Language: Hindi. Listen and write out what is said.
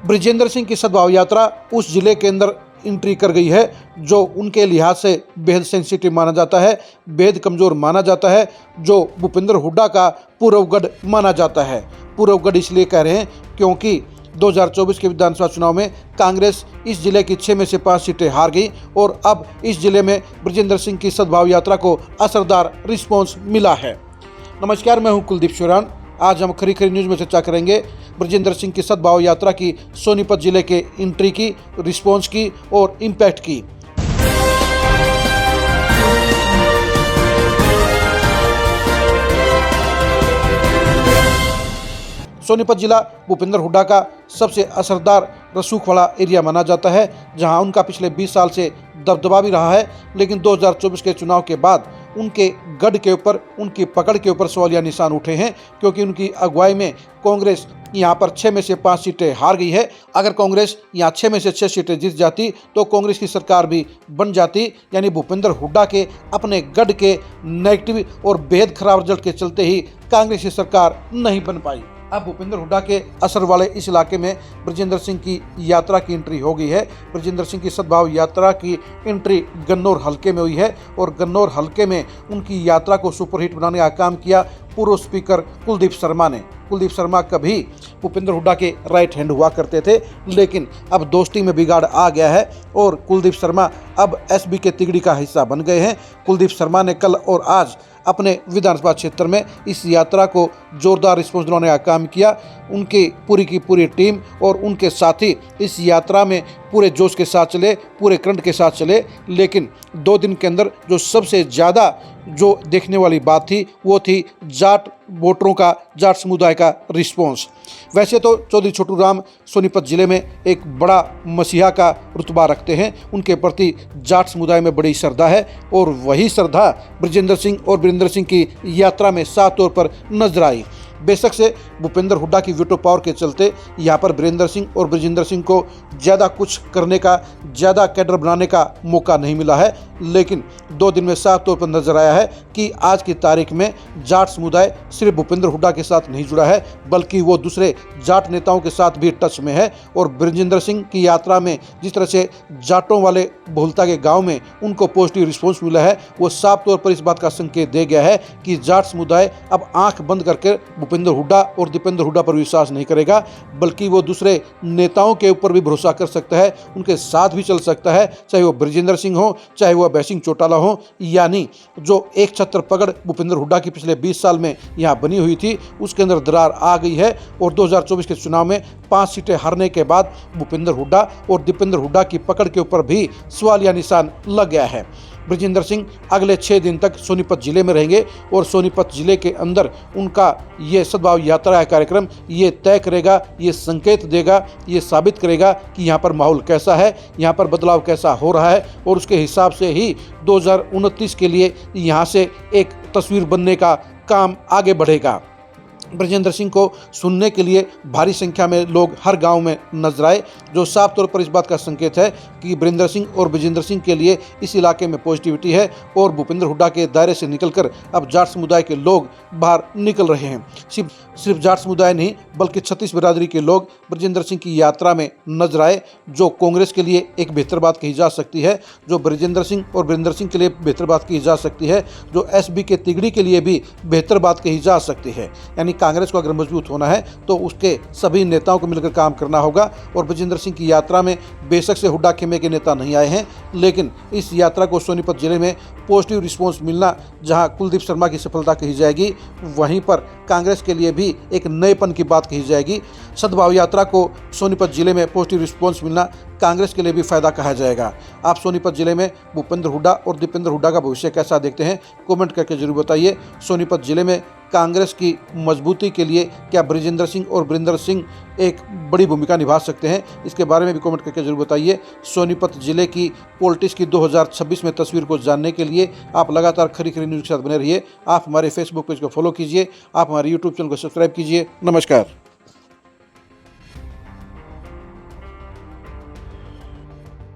बृजेंद्र सिंह की सद्भाव यात्रा उस जिले के अंदर एंट्री कर गई है जो उनके लिहाज से बेहद सेंसिटिव माना जाता है, बेहद कमज़ोर माना जाता है, जो भूपेंद्र हुड्डा का पूर्वगढ़ माना जाता है। पूर्वगढ़ इसलिए कह रहे हैं क्योंकि 2024 के विधानसभा चुनाव में कांग्रेस इस जिले की 6 में से 5 सीटें हार गई और अब इस जिले में बृजेंद्र सिंह की सद्भाव यात्रा को असरदार रिस्पॉन्स मिला है। नमस्कार, मैं हूं कुलदीप चौरान। आज हम खरी खरी न्यूज़ में चर्चा करेंगे बृजेंद्र सिंह की सद्भाव यात्रा की, सोनीपत जिले के एंट्री की, रिस्पॉन्स की और इम्पैक्ट की। सोनीपत जिला भूपेंद्र हुड्डा का सबसे असरदार रसूख वाला एरिया माना जाता है, जहां उनका पिछले 20 साल से दबदबा भी रहा है। लेकिन 2024 के चुनाव के बाद उनके गढ़ के ऊपर, उनकी पकड़ के ऊपर सवालिया निशान उठे हैं, क्योंकि उनकी अगुवाई में कांग्रेस यहां पर 6 में से 5 सीटें हार गई है। अगर कांग्रेस यहां 6 में से 6 सीटें जीत जाती तो कांग्रेस की सरकार भी बन जाती, यानी भूपेंद्र हुड्डा के अपने गढ़ के नेगेटिव और बेहद खराब रिजल्ट के चलते ही कांग्रेस की सरकार नहीं बन पाई। अब भूपेंद्र हुड्डा के असर वाले इस इलाके में बृजेंद्र सिंह की यात्रा की एंट्री हो गई है। बृजेंद्र सिंह की सद्भाव यात्रा की एंट्री गन्नौर हलके में हुई है और गन्नौर हलके में उनकी यात्रा को सुपरहिट बनाने का काम किया पूर्व स्पीकर कुलदीप शर्मा ने। कुलदीप शर्मा कभी भूपेंद्र हुड्डा के राइट हैंड हुआ करते थे, लेकिन अब दोस्ती में बिगाड़ आ गया है और कुलदीप शर्मा अब एसबी के तिगड़ी का हिस्सा बन गए हैं। कुलदीप शर्मा ने कल और आज अपने विधानसभा क्षेत्र में इस यात्रा को जोरदार रिस्पॉन्स दिलाने का काम किया। उनकी पूरी की पूरी टीम और उनके साथी इस यात्रा में पूरे जोश के साथ चले, पूरे करंट के साथ चले। लेकिन 2 दिन के अंदर जो सबसे ज़्यादा जो देखने वाली बात थी वो थी जाट वोटरों का, जाट समुदाय का रिस्पॉन्स। वैसे तो चौधरी छोटू राम सोनीपत जिले में एक बड़ा मसीहा का रुतबा रखते हैं, उनके प्रति जाट समुदाय में बड़ी श्रद्धा है और वही श्रद्धा बृजेंद्र सिंह और वीरेंद्र सिंह की यात्रा में साफ तौर पर नजर आई। बेशक से भूपेंद्र हुड्डा की वीटो पावर के चलते यहाँ पर वीरेंद्र सिंह और बृजेंद्र सिंह को ज़्यादा कुछ करने का, ज़्यादा कैडर बनाने का मौका नहीं मिला है। लेकिन 2 दिन में साफ तौर पर नजर आया है कि आज की तारीख में जाट समुदाय सिर्फ भूपेंद्र हुड्डा के साथ नहीं जुड़ा है, बल्कि वो दूसरे जाट नेताओं के साथ भी टच में है। और बृजेंद्र सिंह की यात्रा में जिस तरह से जाटों वाले बहुलता के गाँव में उनको पॉजिटिव रिस्पॉन्स मिला है, वो साफ तौर पर इस बात का संकेत दे गया है कि जाट समुदाय अब आँख बंद करके भूपेंद्र हुड्डा और दीपेंद्र हुड्डा पर विश्वास नहीं करेगा, बल्कि वो दूसरे नेताओं के ऊपर भी भरोसा कर सकता है, उनके साथ भी चल सकता है, चाहे वो बृजेंद्र सिंह हो, चाहे वो अभय सिंह चौटाला हो। यानी जो एक छत्र पकड़ भूपेंद्र हुड्डा की पिछले 20 साल में यहाँ बनी हुई थी, उसके अंदर दरार आ गई है। और 2024 के चुनाव में 5 सीटें हारने के बाद भूपेंद्र हुड्डा और दीपेंद्र हुड्डा की पकड़ के ऊपर भी सवालिया निशान लग गया है। बृजेंद्र सिंह अगले 6 दिन तक सोनीपत जिले में रहेंगे और सोनीपत जिले के अंदर उनका ये सद्भाव यात्रा का कार्यक्रम ये तय करेगा, ये संकेत देगा, ये साबित करेगा कि यहाँ पर माहौल कैसा है, यहाँ पर बदलाव कैसा हो रहा है। और उसके हिसाब से ही 2029 के लिए यहाँ से एक तस्वीर बनने का काम आगे बढ़ेगा। बृजेंद्र सिंह को सुनने के लिए भारी संख्या में लोग हर गांव में नजर आए, जो साफ तौर पर इस बात का संकेत है कि वीरेंद्र सिंह और बृजेंद्र सिंह के लिए इस इलाके में पॉजिटिविटी है और भूपेंद्र हुड्डा के दायरे से निकलकर अब जाट समुदाय के लोग बाहर निकल रहे हैं। सिर्फ जाट समुदाय नहीं, बल्कि 36 बिरादरी के लोग बृजेंद्र सिंह की यात्रा में नजर आए, जो कांग्रेस के लिए एक बेहतर बात कही जा सकती है, जो बृजेंद्र सिंह और वीरेंद्र सिंह के लिए बेहतर बात कही जा सकती है, जो एसबी के तिगड़ी के लिए भी बेहतर बात कही जा सकती है। यानी कांग्रेस को अगर मजबूत होना है तो उसके सभी नेताओं को मिलकर काम करना होगा। और बृजेंद्र सिंह की यात्रा में बेशक से हुड्डा खेमे के नेता नहीं आए हैं, लेकिन इस यात्रा को सोनीपत जिले में पॉजिटिव रिस्पॉन्स मिलना, जहां कुलदीप शर्मा की सफलता कही जाएगी, वहीं पर कांग्रेस के लिए भी एक नएपन की बात कही जाएगी। सद्भाव यात्रा को सोनीपत जिले में पॉजिटिव रिस्पॉन्स मिलना कांग्रेस के लिए भी फायदा कहा जाएगा। आप सोनीपत जिले में भूपेंद्र हुड्डा और दीपेंद्र हुड्डा का भविष्य कैसा देखते हैं, कमेंट करके जरूर बताइए। सोनीपत जिले में कांग्रेस की मजबूती के लिए क्या बृजेंद्र सिंह और वीरेंद्र सिंह एक बड़ी भूमिका निभा सकते हैं, इसके बारे में भी कमेंट करके जरूर बताइए। सोनीपत जिले की पॉलिटिक्स की 2026 में तस्वीर को जानने के लिए आप लगातार खरी खरी न्यूज़ के साथ बने रहिए। आप हमारे फेसबुक पेज को फॉलो कीजिए, आप हमारे यूट्यूब चैनल को सब्सक्राइब कीजिए। नमस्कार।